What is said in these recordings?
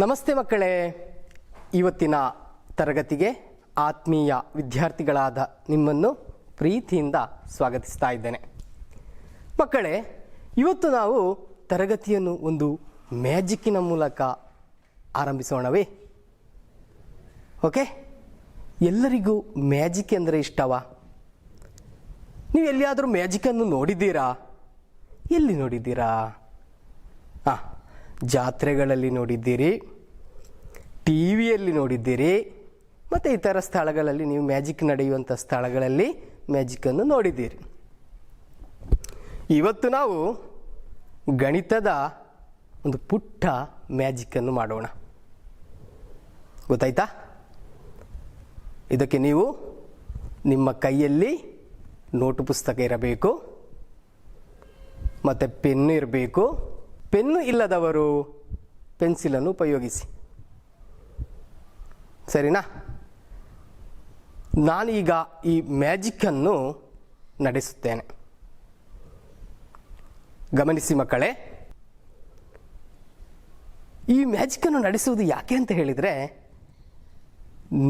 ನಮಸ್ತೆ ಮಕ್ಕಳೇ, ಇವತ್ತಿನ ತರಗತಿಗೆ ಆತ್ಮೀಯ ವಿದ್ಯಾರ್ಥಿಗಳಾದ ನಿಮ್ಮನ್ನು ಪ್ರೀತಿಯಿಂದ ಸ್ವಾಗತಿಸ್ತಾ ಇದ್ದೇನೆ. ಮಕ್ಕಳೇ, ಇವತ್ತು ನಾವು ತರಗತಿಯನ್ನು ಒಂದು ಮ್ಯಾಜಿಕ್ಕಿನ ಮೂಲಕ ಆರಂಭಿಸೋಣವೇ? ಓಕೆ, ಎಲ್ಲರಿಗೂ ಮ್ಯಾಜಿಕ್ ಅಂದರೆ ಇಷ್ಟವಾ? ನೀವು ಎಲ್ಲಿಯಾದರೂ ಮ್ಯಾಜಿಕನ್ನು ನೋಡಿದ್ದೀರಾ? ಎಲ್ಲಿ ನೋಡಿದ್ದೀರಾ? ಜಾತ್ರೆಗಳಲ್ಲಿ ನೋಡಿದ್ದೀರಿ, ಟಿ ವಿಯಲ್ಲಿ ನೋಡಿದ್ದೀರಿ, ಮತ್ತು ಇತರ ಸ್ಥಳಗಳಲ್ಲಿ ನೀವು ಮ್ಯಾಜಿಕ್ ನಡೆಯುವಂಥ ಸ್ಥಳಗಳಲ್ಲಿ ಮ್ಯಾಜಿಕನ್ನು ನೋಡಿದ್ದೀರಿ. ಇವತ್ತು ನಾವು ಗಣಿತದ ಒಂದು ಪುಟ್ಟ ಮ್ಯಾಜಿಕನ್ನು ಮಾಡೋಣ. ಗೊತ್ತಾಯ್ತಾ? ಇದಕ್ಕೆ ನೀವು ನಿಮ್ಮ ಕೈಯಲ್ಲಿ ನೋಟು ಪುಸ್ತಕ ಇರಬೇಕು ಮತ್ತು ಪೆನ್ನು ಇರಬೇಕು. ಪೆನ್ನು ಇಲ್ಲದವರು ಪೆನ್ಸಿಲನ್ನು ಉಪಯೋಗಿಸಿ, ಸರಿನಾ? ನಾನೀಗ ಈ ಮ್ಯಾಜಿಕ್ಕನ್ನು ನಡೆಸುತ್ತೇನೆ. ಗಮನಿಸಿ ಮಕ್ಕಳೇ, ಈ ಮ್ಯಾಜಿಕ್ಕನ್ನು ನಡೆಸುವುದು ಯಾಕೆ ಅಂತ ಹೇಳಿದರೆ,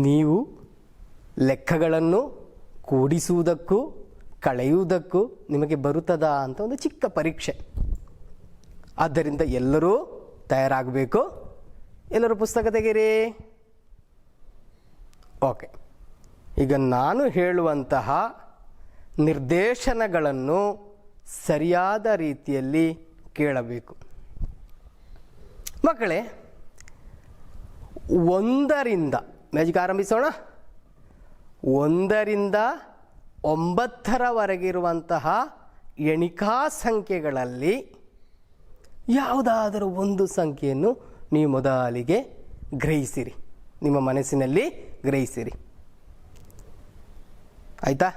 ನೀವು ಲೆಕ್ಕಗಳನ್ನು ಕೂಡಿಸುವುದಕ್ಕೂ ಕಳೆಯುವುದಕ್ಕೂ ನಿಮಗೆ ಬರುತ್ತದಾ ಅಂತ ಒಂದು ಚಿಕ್ಕ ಪರೀಕ್ಷೆ. ಆದ್ದರಿಂದ ಎಲ್ಲರೂ ತಯಾರಾಗಬೇಕು. ಎಲ್ಲರೂ ಪುಸ್ತಕ ತೆಗೀರಿ. ಓಕೆ, ಈಗ ನಾನು ಹೇಳುವಂತಹ ನಿರ್ದೇಶನಗಳನ್ನು ಸರಿಯಾದ ರೀತಿಯಲ್ಲಿ ಕೇಳಬೇಕು. ಮಕ್ಕಳೇ, 1ರಿಂದ ಮ್ಯಾಜಿಕ್ ಆರಂಭಿಸೋಣ. 1ರಿಂದ 9ರವರೆಗಿರುವಂತಹ ಎಣಿಕಾ ಸಂಖ್ಯೆಗಳಲ್ಲಿ ಯಾವುದಾದರೂ ಒಂದು ಸಂಖ್ಯೆಯನ್ನು ನೀವು ಮೊದಲಿಗೆ ಗ್ರಹಿಸಿರಿ, ನಿಮ್ಮ ಮನಸ್ಸಿನಲ್ಲಿ ಗ್ರಹಿಸಿರಿ. ಆಯಿತಾ?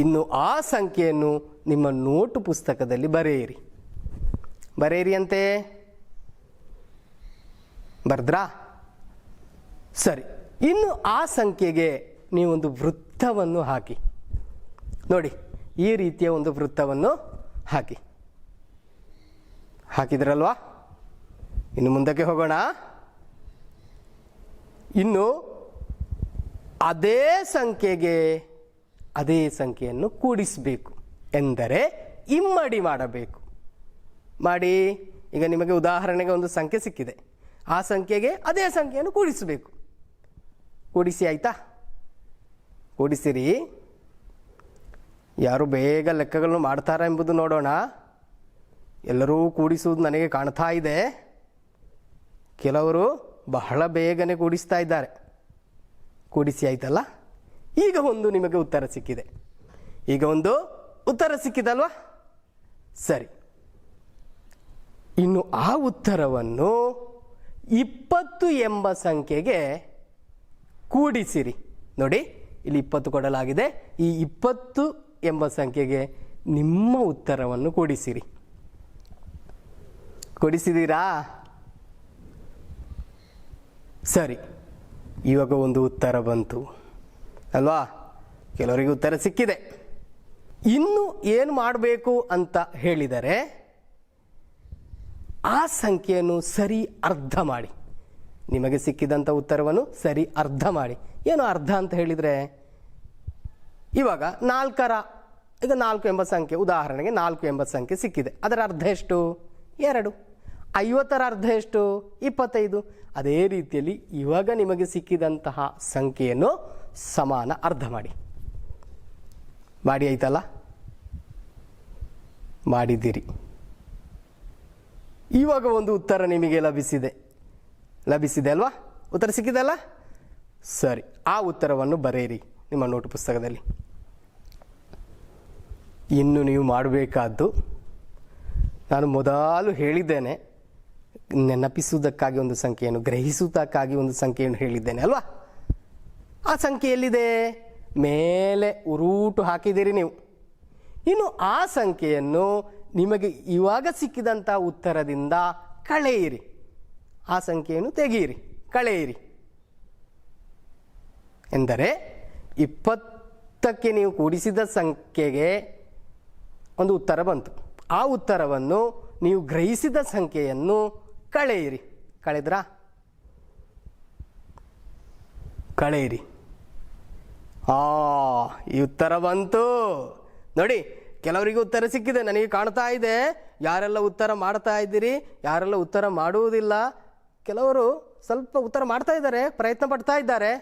ಇನ್ನು ಆ ಸಂಖ್ಯೆಯನ್ನು ನಿಮ್ಮ ನೋಟು ಪುಸ್ತಕದಲ್ಲಿ ಬರೆಯಿರಿ ಅಂತೆ. ಬರ್ದ್ರಾ? ಸರಿ. ಇನ್ನು ಆ ಸಂಖ್ಯೆಗೆ ನೀವೊಂದು ವೃತ್ತವನ್ನು ಹಾಕಿ ನೋಡಿ. ಈ ರೀತಿಯ ಒಂದು ವೃತ್ತವನ್ನು ಹಾಕಿದ್ರಲ್ವಾ? ಇನ್ನು ಮುಂದಕ್ಕೆ ಹೋಗೋಣ. ಇನ್ನು ಅದೇ ಸಂಖ್ಯೆಯನ್ನು ಕೂಡಿಸಬೇಕು, ಎಂದರೆ ಇಮ್ಮಡಿ ಮಾಡಬೇಕು. ಮಾಡಿ. ಈಗ ನಿಮಗೆ ಉದಾಹರಣೆಗೆ ಒಂದು ಸಂಖ್ಯೆ ಸಿಕ್ಕಿದೆ, ಆ ಸಂಖ್ಯೆಗೆ ಅದೇ ಸಂಖ್ಯೆಯನ್ನು ಕೂಡಿಸಬೇಕು. ಕೂಡಿಸಿ. ಆಯಿತಾ? ಕೂಡಿಸಿರಿ. ಯಾರು ಬೇಗ ಲೆಕ್ಕಗಳನ್ನು ಮಾಡ್ತಾರಾ ಎಂಬುದು ನೋಡೋಣ. ಎಲ್ಲರೂ ಕೂಡಿಸುವುದು ನನಗೆ ಕಾಣ್ತಾ ಇದೆ. ಕೆಲವರು ಬಹಳ ಬೇಗನೆ ಕೂಡಿಸ್ತಾ ಇದ್ದಾರೆ. ಕೂಡಿಸಿ. ಆಯ್ತಲ್ಲ? ಈಗ ಒಂದು ನಿಮಗೆ ಉತ್ತರ ಸಿಕ್ಕಿದಲ್ವಾ? ಸರಿ. ಇನ್ನು ಆ ಉತ್ತರವನ್ನು 20 ಎಂಬ ಸಂಖ್ಯೆಗೆ ಕೂಡಿಸಿರಿ. ನೋಡಿ, ಇಲ್ಲಿ 20 ಕೊಡಲಾಗಿದೆ. ಈ 20 ಎಂಬ ಸಂಖ್ಯೆಗೆ ನಿಮ್ಮ ಉತ್ತರವನ್ನು ಕೂಡಿಸಿರಿ. ಕೂಡಿಸಿದ್ದೀರಾ? ಸರಿ. ಇವಾಗ ಒಂದು ಉತ್ತರ ಬಂತು ಅಲ್ವಾ? ಕೆಲವರಿಗೆ ಉತ್ತರ ಸಿಕ್ಕಿದೆ. ಇನ್ನು ಏನು ಮಾಡಬೇಕು ಅಂತ ಹೇಳಿದರೆ, ಆ ಸಂಖ್ಯೆಯನ್ನು ಸರಿ ಅರ್ಧ ಮಾಡಿ. ನಿಮಗೆ ಸಿಕ್ಕಿದಂಥ ಉತ್ತರವನ್ನು ಸರಿ ಅರ್ಧ ಮಾಡಿ. ಏನು ಅರ್ಧ ಅಂತ ಹೇಳಿದರೆ, ಇವಾಗ 4ರ ಈಗ 4 ಎಂಬ ಸಂಖ್ಯೆ, ಉದಾಹರಣೆಗೆ 4 ಎಂಬ ಸಂಖ್ಯೆ ಸಿಕ್ಕಿದೆ. ಅದರ ಅರ್ಧ ಎಷ್ಟು? 2. 50ರ ಅರ್ಧ ಎಷ್ಟು? 25. ಅದೇ ರೀತಿಯಲ್ಲಿ ಇವಾಗ ನಿಮಗೆ ಸಿಕ್ಕಿದಂತಹ ಸಂಖ್ಯೆಯನ್ನು ಸಮಾನ ಅರ್ಧ ಮಾಡಿ ಆಯ್ತಲ್ಲ? ಮಾಡಿದ್ದೀರಿ. ಇವಾಗ ಒಂದು ಉತ್ತರ ನಿಮಗೆ ಲಭಿಸಿದೆ ಅಲ್ವಾ? ಉತ್ತರ ಸಿಕ್ಕಿದಲ್ಲ? ಸರಿ, ಆ ಉತ್ತರವನ್ನು ಬರೆಯಿರಿ ನಿಮ್ಮ ನೋಟು ಪುಸ್ತಕದಲ್ಲಿ. ಇನ್ನು ನೀವು ಮಾಡಬೇಕಾದ್ದು, ನಾನು ಮೊದಲು ಹೇಳಿದ್ದೇನೆ, ನೆನಪಿಸುವುದಕ್ಕಾಗಿ ಒಂದು ಸಂಖ್ಯೆಯನ್ನು, ಗ್ರಹಿಸುವುದಕ್ಕಾಗಿ ಒಂದು ಸಂಖ್ಯೆಯನ್ನು ಹೇಳಿದ್ದೇನೆ ಅಲ್ವಾ? ಆ ಸಂಖ್ಯೆ ಎಲ್ಲಿದೆ? ಮೇಲೆ ಉರುಟು ಹಾಕಿದ್ದೀರಿ ನೀವು. ಇನ್ನು ಆ ಸಂಖ್ಯೆಯನ್ನು ನಿಮಗೆ ಇವಾಗ ಸಿಕ್ಕಿದಂಥ ಉತ್ತರದಿಂದ ಕಳೆಯಿರಿ. ಆ ಸಂಖ್ಯೆಯನ್ನು ತೆಗೆಯಿರಿ, ಕಳೆಯಿರಿ. ಎಂದರೆ 20ಕ್ಕೆ ನೀವು ಕೂಡಿಸಿದ ಸಂಖ್ಯೆಗೆ ಒಂದು ಉತ್ತರ ಬಂತು. ಆ ಉತ್ತರವನ್ನು ನೀವು ಗ್ರಹಿಸಿದ ಸಂಖ್ಯೆಯನ್ನು ಕಳೆಯಿರಿ. ಕಳೆದ್ರಾ? ಕಳೆಯಿರಿ. ಈ ಉತ್ತರ ಬಂತು ನೋಡಿ. ಕೆಲವರಿಗೆ ಉತ್ತರ ಸಿಕ್ಕಿದೆ, ನನಗೆ ಕಾಣ್ತಾ ಇದೆ. ಯಾರೆಲ್ಲ ಉತ್ತರ ಮಾಡ್ತಾ ಇದ್ದೀರಿ, ಯಾರೆಲ್ಲ ಉತ್ತರ ಮಾಡುವುದಿಲ್ಲ. ಕೆಲವರು ಸ್ವಲ್ಪ ಉತ್ತರ ಮಾಡ್ತಾ ಇದ್ದಾರೆ, ಪ್ರಯತ್ನ ಪಡ್ತಾ ಇದ್ದಾರೆ.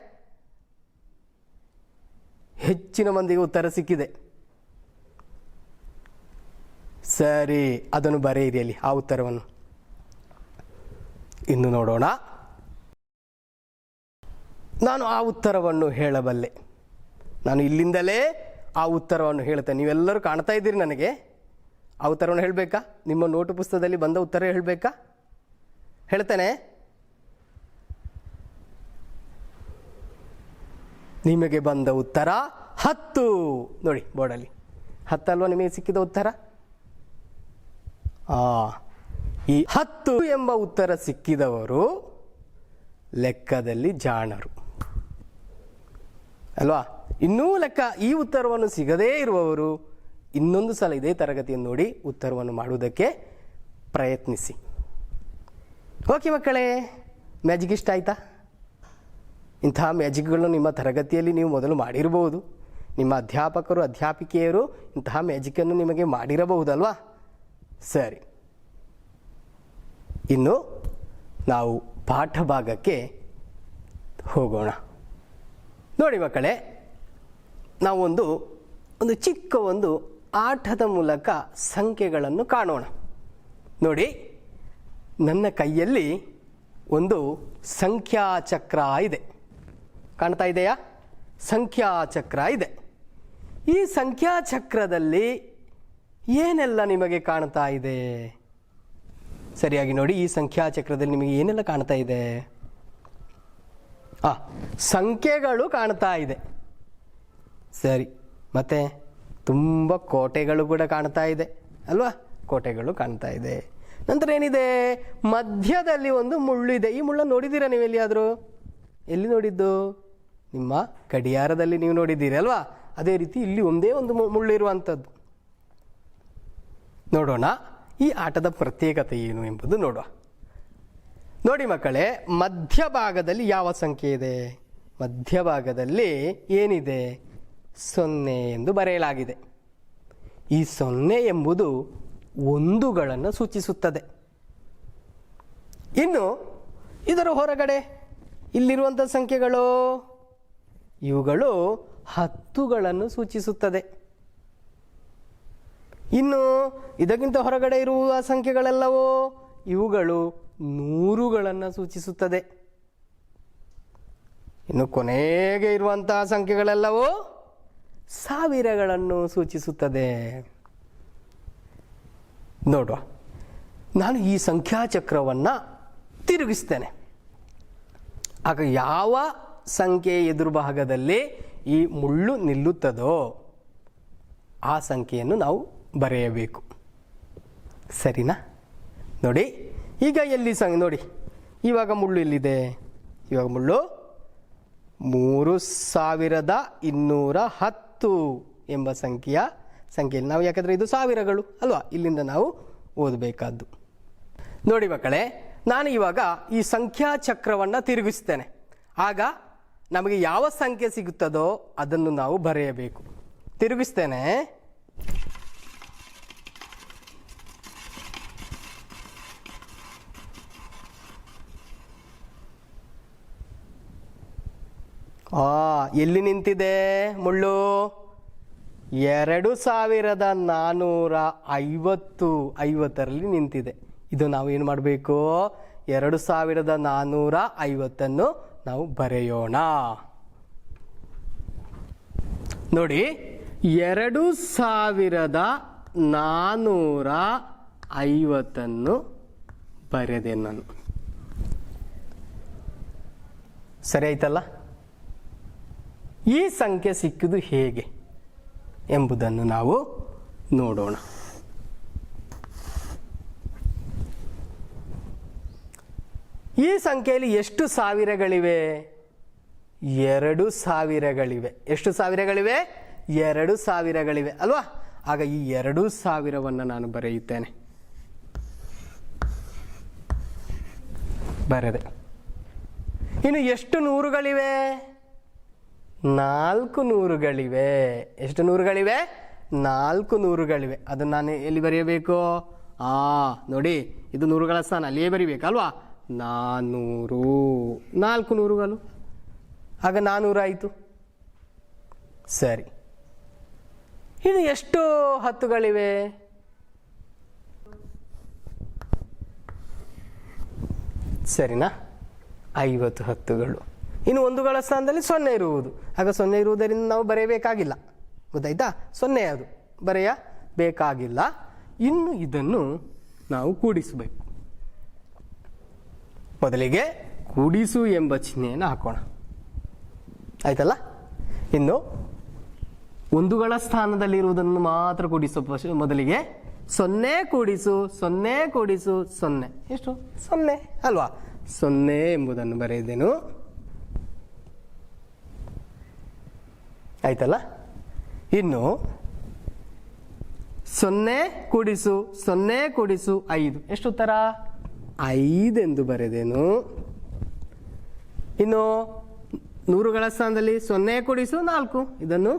ಹೆಚ್ಚಿನ ಮಂದಿಗೆ ಉತ್ತರ ಸಿಕ್ಕಿದೆ. ಸರಿ, ಅದನ್ನು ಬರೆಯಿರಿ ಅಲ್ಲಿ, ಆ ಉತ್ತರವನ್ನು. ಇನ್ನು ನೋಡೋಣ. ನಾನು ಆ ಉತ್ತರವನ್ನು ಹೇಳಬಲ್ಲೆ. ನಾನು ಇಲ್ಲಿಂದಲೇ ಆ ಉತ್ತರವನ್ನು ಹೇಳ್ತೇನೆ. ನೀವೆಲ್ಲರೂ ಕಾಣ್ತಾ ಇದ್ದೀರಿ ನನಗೆ. ಆ ಉತ್ತರವನ್ನು ಹೇಳಬೇಕಾ? ನಿಮ್ಮ ನೋಟು ಪುಸ್ತಕದಲ್ಲಿ ಬಂದ ಉತ್ತರ ಹೇಳಬೇಕಾ? ಹೇಳ್ತೇನೆ. ನಿಮಗೆ ಬಂದ ಉತ್ತರ 10. ನೋಡಿ ಬೋರ್ಡಲ್ಲಿ 10 ಅಲ್ವಾ ನಿಮಗೆ ಸಿಕ್ಕಿದ ಉತ್ತರ? ಈ 10 ಎಂಬ ಉತ್ತರ ಸಿಕ್ಕಿದವರು ಲೆಕ್ಕದಲ್ಲಿ ಜಾಣರು ಅಲ್ವಾ? ಇನ್ನೂ ಲೆಕ್ಕ ಈ ಉತ್ತರವನ್ನು ಸಿಗದೇ ಇರುವವರು ಇನ್ನೊಂದು ಸಲ ಇದೇ ತರಗತಿಯನ್ನು ನೋಡಿ ಉತ್ತರವನ್ನು ಮಾಡುವುದಕ್ಕೆ ಪ್ರಯತ್ನಿಸಿ. ಓಕೆ ಮಕ್ಕಳೇ, ಮ್ಯಾಜಿಕ್ ಇಷ್ಟ ಆಯ್ತಾ? ಇಂತಹ ಮ್ಯಾಜಿಕ್ಗಳನ್ನು ನಿಮ್ಮ ತರಗತಿಯಲ್ಲಿ ನೀವು ಮೊದಲು ಮಾಡಿರಬಹುದು. ನಿಮ್ಮ ಅಧ್ಯಾಪಕರು ಅಧ್ಯಾಪಿಕೆಯರು ಇಂತಹ ಮ್ಯಾಜಿಕನ್ನು ನಿಮಗೆ ಮಾಡಿರಬಹುದಲ್ವಾ? ಸರಿ, ಇನ್ನು ನಾವು ಪಾಠ ಭಾಗಕ್ಕೆ ಹೋಗೋಣ. ನೋಡಿ ಮಕ್ಕಳೇ, ನಾವು ಒಂದು ಚಿಕ್ಕ ಒಂದು ಆಟದ ಮೂಲಕ ಸಂಖ್ಯೆಗಳನ್ನು ಕಾಣೋಣ. ನೋಡಿ, ನನ್ನ ಕೈಯಲ್ಲಿ ಒಂದು ಸಂಖ್ಯಾಚಕ್ರ ಇದೆ. ಕಾಣ್ತಾ ಇದೆಯಾ? ಸಂಖ್ಯಾಚಕ್ರ ಇದೆ. ಈ ಸಂಖ್ಯಾಚಕ್ರದಲ್ಲಿ ಏನೆಲ್ಲ ನಿಮಗೆ ಕಾಣ್ತಾ ಇದೆ? ಸರಿಯಾಗಿ ನೋಡಿ, ಈ ಸಂಖ್ಯಾಚಕ್ರದಲ್ಲಿ ನಿಮಗೆ ಏನೆಲ್ಲ ಕಾಣ್ತಾ ಇದೆ? ಸಂಖ್ಯೆಗಳು ಕಾಣ್ತಾ ಇದೆ. ಸರಿ, ಮತ್ತೆ ತುಂಬ ಕೋಟೆಗಳು ಕೂಡ ಕಾಣ್ತಾ ಇದೆ ಅಲ್ವಾ? ಕೋಟೆಗಳು ಕಾಣ್ತಾ ಇದೆ. ನಂತರ ಏನಿದೆ? ಮಧ್ಯದಲ್ಲಿ ಒಂದು ಮುಳ್ಳು ಇದೆ. ಈ ಮುಳ್ಳನ್ನು ನೋಡಿದ್ದೀರಾ ನೀವು ಎಲ್ಲಿಯಾದರೂ? ಎಲ್ಲಿ ನೋಡಿದ್ದು? ನಿಮ್ಮ ಗಡಿಯಾರದಲ್ಲಿ ನೀವು ನೋಡಿದ್ದೀರಿ ಅಲ್ವಾ? ಅದೇ ರೀತಿ ಇಲ್ಲಿ ಒಂದೇ ಒಂದು ಮುಳ್ಳಿರುವಂಥದ್ದು. ನೋಡೋಣ ಈ ಆಟದ ಪ್ರತ್ಯೇಕತೆ ಏನು ಎಂಬುದು ನೋಡುವ. ನೋಡಿ ಮಕ್ಕಳೇ, ಮಧ್ಯಭಾಗದಲ್ಲಿ ಯಾವ ಸಂಖ್ಯೆ ಇದೆ? ಮಧ್ಯಭಾಗದಲ್ಲಿ ಏನಿದೆ? 0 ಎಂದು ಬರೆಯಲಾಗಿದೆ. ಈ 0 ಎಂಬುದು ಒಂದುಗಳನ್ನು ಸೂಚಿಸುತ್ತದೆ. ಇನ್ನು ಇದರ ಹೊರಗಡೆ ಇಲ್ಲಿರುವಂಥ ಸಂಖ್ಯೆಗಳು, ಇವುಗಳು 10ಗಳನ್ನು ಸೂಚಿಸುತ್ತದೆ. ಇನ್ನು ಇದಕ್ಕಿಂತ ಹೊರಗಡೆ ಇರುವ ಸಂಖ್ಯೆಗಳೆಲ್ಲವೋ ಇವುಗಳು 100ಗಳನ್ನು ಸೂಚಿಸುತ್ತದೆ. ಇನ್ನು ಕೊನೆಗೆ ಇರುವಂತಹ ಸಂಖ್ಯೆಗಳೆಲ್ಲವೋ 1000ಗಳನ್ನು ಸೂಚಿಸುತ್ತದೆ. ನೋಡುವ, ನಾನು ಈ ಸಂಖ್ಯಾಚಕ್ರವನ್ನು ತಿರುಗಿಸ್ತೇನೆ. ಆಗ ಯಾವ ಸಂಖ್ಯೆ ಎದುರು ಭಾಗದಲ್ಲಿ ಈ ಮುಳ್ಳು ನಿಲ್ಲುತ್ತದೋ ಆ ಸಂಖ್ಯೆಯನ್ನು ನಾವು ಬರೆಯಬೇಕು. ಸರಿನಾ? ನೋಡಿ, ಈಗ ಎಲ್ಲಿ ನೋಡಿ, ಇವಾಗ ಮುಳ್ಳು ಎಲ್ಲಿದೆ? ಇವಾಗ ಮುಳ್ಳು 3210 ಎಂಬ ಸಂಖ್ಯೆಯಲ್ಲಿ ನಾವು, ಯಾಕಂದರೆ ಇದು ಸಾವಿರಗಳು ಅಲ್ವಾ, ಇಲ್ಲಿಂದ ನಾವು ಓದಬೇಕಾದ್ದು. ನೋಡಿ ಮಕ್ಕಳೇ, ನಾನು ಇವಾಗ ಈ ಸಂಖ್ಯಾಚಕ್ರವನ್ನು ತಿರುಗಿಸ್ತೇನೆ. ಆಗ ನಮಗೆ ಯಾವ ಸಂಖ್ಯೆ ಸಿಗುತ್ತದೋ ಅದನ್ನು ನಾವು ಬರೆಯಬೇಕು. ತಿರುಗಿಸ್ತೇನೆ. ಎಲ್ಲಿ ನಿಂತಿದೆ ಮುಳ್ಳು? 2450 ನಿಂತಿದೆ. ಇದು ನಾವು ಏನು ಮಾಡಬೇಕು? 2450 ನಾವು ಬರೆಯೋಣ. ನೋಡಿ, 2450 ಬರೆದೆ ನಾನು. ಸರಿ ಆಯ್ತಲ್ಲ? ಈ ಸಂಖ್ಯೆ ಸಿಕ್ಕಿದ್ದು ಹೇಗೆ ಎಂಬುದನ್ನು ನಾವು ನೋಡೋಣ. ಈ ಸಂಖ್ಯೆಯಲ್ಲಿ ಎಷ್ಟು ಸಾವಿರಗಳಿವೆ? 2000ಗಳಿವೆ. ಎಷ್ಟು ಸಾವಿರಗಳಿವೆ? 2000ಗಳಿವೆ ಅಲ್ವಾ? ಆಗ ಈ 2000ವನ್ನು ನಾನು ಬರೆಯುತ್ತೇನೆ. ಬರೆದೆ. ಇನ್ನು ಎಷ್ಟು ನೂರುಗಳಿವೆ? 400ಗಳಿವೆ. ಎಷ್ಟು ನೂರುಗಳಿವೆ? 400ಗಳಿವೆ. ಅದನ್ನು ನಾನು ಎಲ್ಲಿ ಬರೆಯಬೇಕು? ನೋಡಿ, ಇದು ನೂರುಗಳ ಸ್ಥಾನ, ಅಲ್ಲಿಯೇ ಬರಿಬೇಕಲ್ವಾ? 400. 400ಗಳು, ಆಗ 400 ಆಯಿತು. ಸರಿ, ಇನ್ನು ಎಷ್ಟು ಹತ್ತುಗಳಿವೆ? ಸರಿನಾ? 50 ಹತ್ತುಗಳು. ಇನ್ನು ಒಂದುಗಳ ಸ್ಥಾನದಲ್ಲಿ 0 ಇರುವುದು. ಆಗ 0 ಇರುವುದರಿಂದ ನಾವು ಬರೆಯಬೇಕಾಗಿಲ್ಲ. ಗೊತ್ತಾಯ್ತಾ? 0 ಅದು ಬರೆಯಬೇಕಾಗಿಲ್ಲ. ಇನ್ನು ಇದನ್ನು ನಾವು ಕೂಡಿಸಬೇಕು. ಮೊದಲಿಗೆ ಕೂಡಿಸು ಎಂಬ ಚಿಹ್ನೆಯನ್ನು ಹಾಕೋಣ. ಆಯ್ತಲ್ಲ? ಇನ್ನು ಒಂದುಗಳ ಸ್ಥಾನದಲ್ಲಿರುವುದನ್ನು ಮಾತ್ರ ಕೂಡಿಸೋ. ಮೊದಲಿಗೆ 0 ಕೂಡಿಸು 0 ಕೂಡಿಸು 0. ಎಷ್ಟು? 0 ಅಲ್ವಾ? 0 ಎಂಬುದನ್ನು ಬರೆಯುತ್ತೇನು. ಆಯ್ತಲ್ಲ? ಇನ್ನು 0 ಕೂಡಿಸು 0 ಕೂಡಿಸು 5. ಎಷ್ಟು ಉತ್ತರ? 5 ಎಂದು ಬರೆದೇನು. ಇನ್ನು ನೂರುಗಳ ಸ್ಥಾನದಲ್ಲಿ 0 ಕೂಡಿಸು 4. ಇದನ್ನು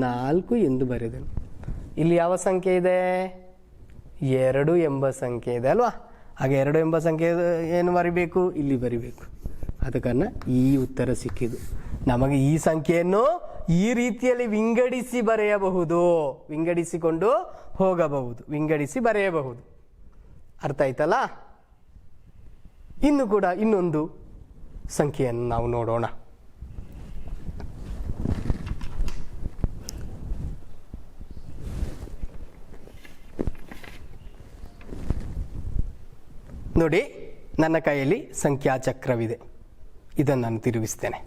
4 ಎಂದು ಬರೆದೆನು. ಇಲ್ಲಿ ಯಾವ ಸಂಖ್ಯೆ ಇದೆ? 2 ಎಂಬ ಸಂಖ್ಯೆ ಇದೆ ಅಲ್ವಾ? ಹಾಗೆ 2 ಎಂಬ ಸಂಖ್ಯೆ ಏನು ಬರಿಬೇಕು? ಇಲ್ಲಿ ಬರಿಬೇಕು. ಆದ ಕಾರಣ ಈ ಉತ್ತರ ಸಿಕ್ಕಿದ್ದು. ನಮಗೆ ಈ ಸಂಖ್ಯೆಯನ್ನು ಈ ರೀತಿಯಲ್ಲಿ ವಿಂಗಡಿಸಿ ಬರೆಯಬಹುದು. ವಿಂಗಡಿಸಿಕೊಂಡು ಹೋಗಬಹುದು, ವಿಂಗಡಿಸಿ ಬರೆಯಬಹುದು. ಅರ್ಥ ಆಯ್ತಲ್ಲ? ಇನ್ನು ಕೂಡ ಇನ್ನೊಂದು ಸಂಖ್ಯೆಯನ್ನು ನಾವು ನೋಡೋಣ. ನೋಡಿ, ನನ್ನ ಕೈಯಲ್ಲಿ ಸಂಖ್ಯಾಚಕ್ರವಿದೆ. ಇದನ್ನು ನಾನು ತಿರುಗಿಸ್ತೇನೆ.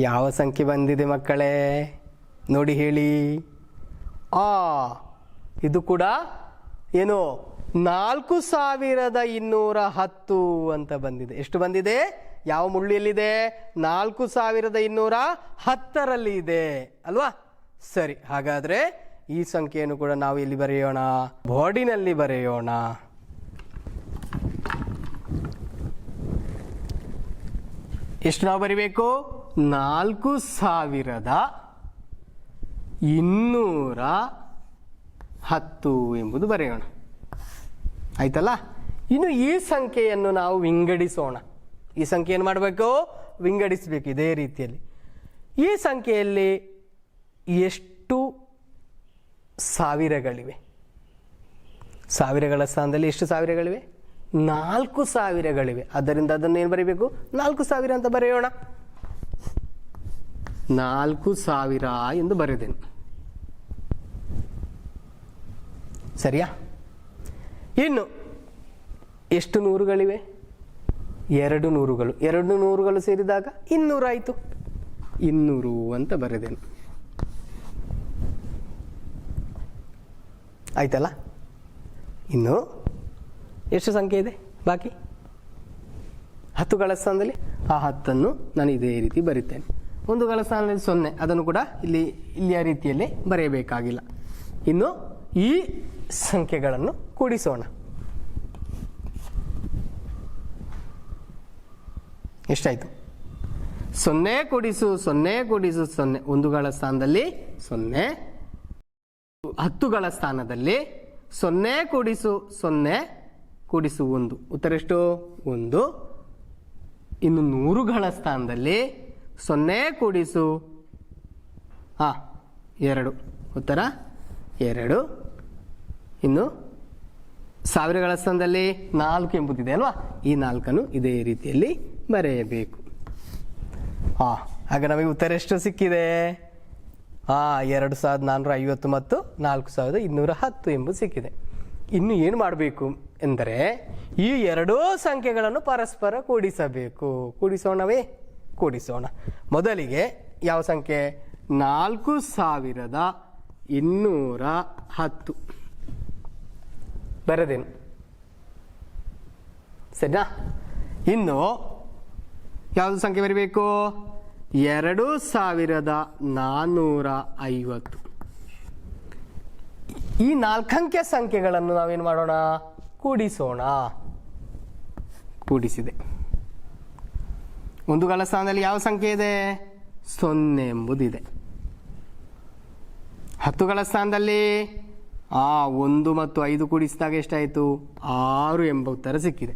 ಯಾವ ಸಂಖ್ಯೆ ಬಂದಿದೆ ಮಕ್ಕಳೇ? ನೋಡಿ ಹೇಳಿ. ಇದು ಕೂಡ ಏನು? 4210 ಅಂತ ಬಂದಿದೆ. ಎಷ್ಟು ಬಂದಿದೆ? ಯಾವ ಮುಳ್ಳಿಯಲ್ಲಿದೆ? 4210ರಲ್ಲಿ ಇದೆ ಅಲ್ವಾ? ಸರಿ, ಹಾಗಾದ್ರೆ ಈ ಸಂಖ್ಯೆಯನ್ನು ಕೂಡ ನಾವು ಎಲ್ಲಿ ಬರೆಯೋಣ? ಬೋರ್ಡಿನಲ್ಲಿ ಬರೆಯೋಣ. ಎಷ್ಟು ನಾವು ಬರಿಬೇಕು? 4210 ಎಂಬುದು ಬರೆಯೋಣ. ಆಯ್ತಲ್ಲ? ಇನ್ನು ಈ ಸಂಖ್ಯೆಯನ್ನು ನಾವು ವಿಂಗಡಿಸೋಣ. ಈ ಸಂಖ್ಯೆಯನ್ನು ಮಾಡಬೇಕು, ವಿಂಗಡಿಸಬೇಕು ಇದೇ ರೀತಿಯಲ್ಲಿ. ಈ ಸಂಖ್ಯೆಯಲ್ಲಿ ಎಷ್ಟು ಸಾವಿರಗಳಿವೆ? ಸಾವಿರಗಳ ಸ್ಥಾನದಲ್ಲಿ ಎಷ್ಟು ಸಾವಿರಗಳಿವೆ? 4000ಗಳಿವೆ. ಆದ್ದರಿಂದ ಅದನ್ನು ಏನು ಬರೀಬೇಕು? 4000 ಅಂತ ಬರೆಯೋಣ. 4000 ಎಂದು ಬರೆದೇನು. ಸರಿಯಾ? ಇನ್ನು ಎಷ್ಟು ನೂರುಗಳಿವೆ? 2 ನೂರುಗಳು. 2 ನೂರುಗಳು ಸೇರಿದಾಗ 200 ಆಯಿತು. 200 ಅಂತ ಬರೆದೇನು. ಆಯ್ತಲ್ಲ? ಇನ್ನು ಎಷ್ಟು ಸಂಖ್ಯೆ ಇದೆ ಬಾಕಿ? 10ಗಳ ಸ್ಥಾನದಲ್ಲಿ ಆ 10 ನಾನು ಇದೇ ರೀತಿ ಬರೀತೇನೆ. ಒಂದುಗಳ ಸ್ಥಾನದಲ್ಲಿ 0, ಅದನ್ನು ಕೂಡ ಇಲ್ಲಿಯ ರೀತಿಯಲ್ಲಿ ಬರೆಯಬೇಕಾಗಿಲ್ಲ. ಇನ್ನು ಈ ಸಂಖ್ಯೆಗಳನ್ನು ಕೂಡಿಸೋಣ. ಎಷ್ಟಾಯಿತು? 0 ಕೂಡಿಸು 0 ಕೂಡಿಸು 0. ಒಂದುಗಳ ಸ್ಥಾನದಲ್ಲಿ 0, 10ಗಳ ಸ್ಥಾನದಲ್ಲಿ 0 ಕೂಡಿಸು 0 ಕೂಡಿಸು 1 ಉತ್ತರ ಎಷ್ಟು 1. ಇನ್ನು 100ಗಳ ಸ್ಥಾನದಲ್ಲಿ 0 ಕೂಡಿಸು 2 ಉತ್ತರ 2. ಇನ್ನು 1000ಗಳ ಸ್ಥಾನದಲ್ಲಿ 4 ಎಂಬುದಿದೆ ಅಲ್ವಾ, ಈ 4 ಇದೇ ರೀತಿಯಲ್ಲಿ ಬರೆಯಬೇಕು. ಆಗ ನಮಗೆ ಉತ್ತರ ಎಷ್ಟು ಸಿಕ್ಕಿದೆ? 2450 ಮತ್ತು 4210 ಎಂಬುದು ಸಿಕ್ಕಿದೆ. ಇನ್ನು ಏನು ಮಾಡಬೇಕು ಎಂದರೆ ಈ ಎರಡೂ ಸಂಖ್ಯೆಗಳನ್ನು ಪರಸ್ಪರ ಕೂಡಿಸಬೇಕು. ಕೂಡಿಸೋಣವೇ? ಕೂಡಿಸೋಣ. ಮೊದಲಿಗೆ ಯಾವ ಸಂಖ್ಯೆ? 4210 ಬರದೇನು, ಸರಿನಾ? ಇನ್ನು ಯಾವುದು ಸಂಖ್ಯೆ ಬರಬೇಕು? 2450. ಈ 4 ಅಂಕೆಯ ಸಂಖ್ಯೆಗಳನ್ನು ನಾವೇನು ಮಾಡೋಣ? ಕೂಡಿಸೋಣ. ಕೂಡಿಸಿದೆ. 1ಗಳ ಸ್ಥಾನದಲ್ಲಿ ಯಾವ ಸಂಖ್ಯೆ ಇದೆ? 0 ಎಂಬುದಿದೆ. 10ಗಳ ಸ್ಥಾನದಲ್ಲಿ 1 ಮತ್ತು 5 ಕೂಡಿಸಿದಾಗ ಎಷ್ಟಾಯಿತು? 6 ಎಂಬ ಉತ್ತರ ಸಿಕ್ಕಿದೆ.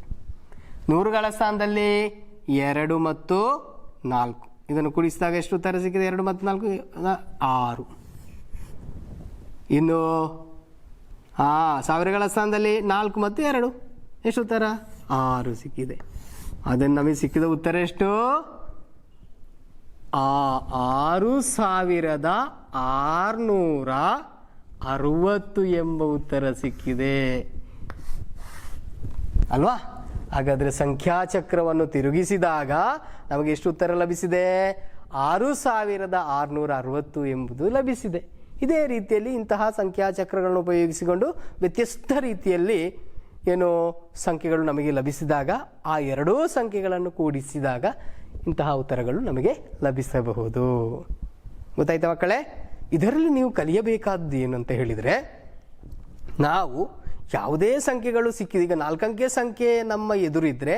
100ಗಳ ಸ್ಥಾನದಲ್ಲಿ 2 ಮತ್ತು 4 ಇದನ್ನು ಕೂಡಿಸಿದಾಗ ಎಷ್ಟು ಉತ್ತರ ಸಿಕ್ಕಿದೆ? 2 ಮತ್ತು 4 6. ಇನ್ನು 1000ಗಳ ಸ್ಥಾನದಲ್ಲಿ 4 ಮತ್ತು 2 ಎಷ್ಟು ಉತ್ತರ? 6 ಸಿಕ್ಕಿದೆ. ಅದನ್ನು ನಮಗೆ ಸಿಕ್ಕಿದ ಉತ್ತರ ಎಷ್ಟು? 6660 ಎಂಬ ಉತ್ತರ ಸಿಕ್ಕಿದೆ ಅಲ್ವಾ? ಹಾಗಾದರೆ ಸಂಖ್ಯಾಚಕ್ರವನ್ನು ತಿರುಗಿಸಿದಾಗ ನಮಗೆ ಎಷ್ಟು ಉತ್ತರ ಲಭಿಸಿದೆ? 6660 ಎಂಬುದು ಲಭಿಸಿದೆ. ಇದೇ ರೀತಿಯಲ್ಲಿ ಇಂತಹ ಸಂಖ್ಯಾಚಕ್ರಗಳನ್ನು ಉಪಯೋಗಿಸಿಕೊಂಡು ವ್ಯತ್ಯಸ್ತ ರೀತಿಯಲ್ಲಿ ಸಂಖ್ಯೆಗಳು ನಮಗೆ ಲಭಿಸಿದಾಗ ಆ ಎರಡೂ ಸಂಖ್ಯೆಗಳನ್ನು ಕೂಡಿಸಿದಾಗ ಇಂತಹ ಉತ್ತರಗಳು ನಮಗೆ ಲಭಿಸಬಹುದು. ಗೊತ್ತಾಯ್ತಾ ಮಕ್ಕಳೇ? ಇದರಲ್ಲಿ ನೀವು ಕಲಿಯಬೇಕಾದ್ದು ಏನು ಅಂತ ಹೇಳಿದರೆ, ನಾವು ಯಾವುದೇ ಸಂಖ್ಯೆಗಳು ಸಿಕ್ಕಿದೆ, ಈಗ 4 ಅಂಕೆಯ ಸಂಖ್ಯೆ ನಮ್ಮ ಎದುರಿದ್ರೆ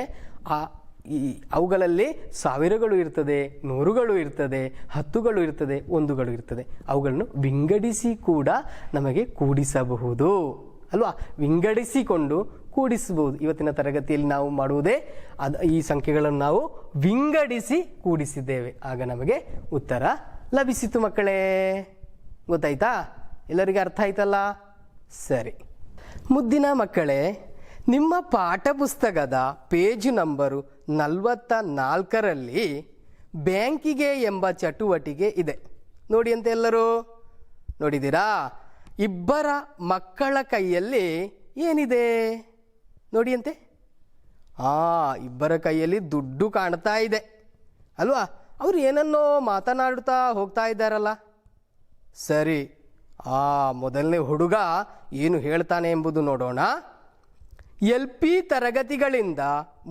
ಅವುಗಳಲ್ಲಿ 1000ಗಳು ಇರ್ತದೆ, 100ಗಳು ಇರ್ತದೆ, 10ಗಳು ಇರ್ತದೆ, 1ಗಳು ಇರ್ತದೆ. ಅವುಗಳನ್ನು ವಿಂಗಡಿಸಿ ಕೂಡ ನಮಗೆ ಕೂಡಿಸಬಹುದು ಅಲ್ವಾ? ವಿಂಗಡಿಸಿಕೊಂಡು ಕೂಡಿಸಬಹುದು. ಇವತ್ತಿನ ತರಗತಿಯಲ್ಲಿ ನಾವು ಮಾಡುವುದೇ ಈ ಸಂಖ್ಯೆಗಳನ್ನು ನಾವು ವಿಂಗಡಿಸಿ ಕೂಡಿಸಿದ್ದೇವೆ. ಆಗ ನಮಗೆ ಉತ್ತರ ಲಭಿಸಿತು ಮಕ್ಕಳೇ. ಗೊತ್ತಾಯ್ತಾ? ಎಲ್ಲರಿಗೆ ಅರ್ಥ ಆಯ್ತಲ್ಲ? ಸರಿ. ಮುದ್ದಿನ ಮಕ್ಕಳೇ, ನಿಮ್ಮ ಪಾಠ ಪುಸ್ತಕದ ಪೇಜ್ ನಂಬರು 44ರಲ್ಲಿ ಬ್ಯಾಂಕಿಗೆ ಎಂಬ ಚಟುವಟಿಕೆ ಇದೆ. ನೋಡಿ ಅಂತ ಎಲ್ಲರೂ ನೋಡಿದ್ದೀರಾ? ಇಬ್ಬರ ಮಕ್ಕಳ ಕೈಯಲ್ಲಿ ಏನಿದೆ ನೋಡಿ ಅಂತೆ. ಇಬ್ಬರ ಕೈಯಲ್ಲಿ ದುಡ್ಡು ಕಾಣ್ತಾ ಇದೆ ಅಲ್ವಾ? ಅವರು ಏನನ್ನೋ ಮಾತನಾಡುತ್ತಾ ಹೋಗ್ತಾ ಇದ್ದಾರಲ್ಲ. ಸರಿ, ಮೊದಲನೇ ಹುಡುಗ ಏನು ಹೇಳ್ತಾನೆ ಎಂಬುದು ನೋಡೋಣ. LP ತರಗತಿಗಳಿಂದ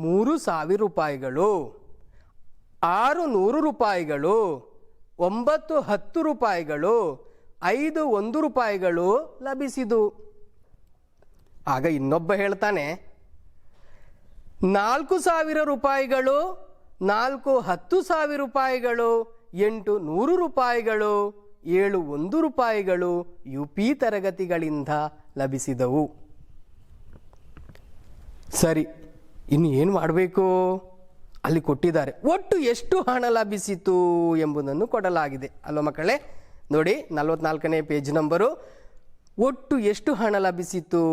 3000 ರೂಪಾಯಿಗಳು, 600 ರೂಪಾಯಿಗಳು, 910 ರೂಪಾಯಿಗಳು, 51 ರೂಪಾಯಿಗಳು ಲಭಿಸಿದು. ಆಗ ಇನ್ನೊಬ್ಬ ಹೇಳ್ತಾನೆ 4000 ರೂಪಾಯಿಗಳು, 10,000 ರೂಪಾಯಿಗಳು, 800 ರೂಪಾಯಿಗಳು, 71 ರೂಪಾಯಿಗಳು UP ತರಗತಿಗಳಿಂದ ಲಭಿಸಿದವು. ಸರಿ, ಇನ್ನು ಏನು ಮಾಡಬೇಕು? ಅಲ್ಲಿ ಕೊಟ್ಟಿದ್ದಾರೆ ಒಟ್ಟು ಎಷ್ಟು ಹಣ ಲಭಿಸಿತು ಎಂಬುದನ್ನು ಕೊಡಲಾಗಿದೆ ಅಲ್ವ ಮಕ್ಕಳೇ? ನೋಡಿ 44ನೇ ಪೇಜ್ ನಂಬರು. ಒಟ್ಟು ಎಷ್ಟು ಹಣ ಲಭಿಸಿತು,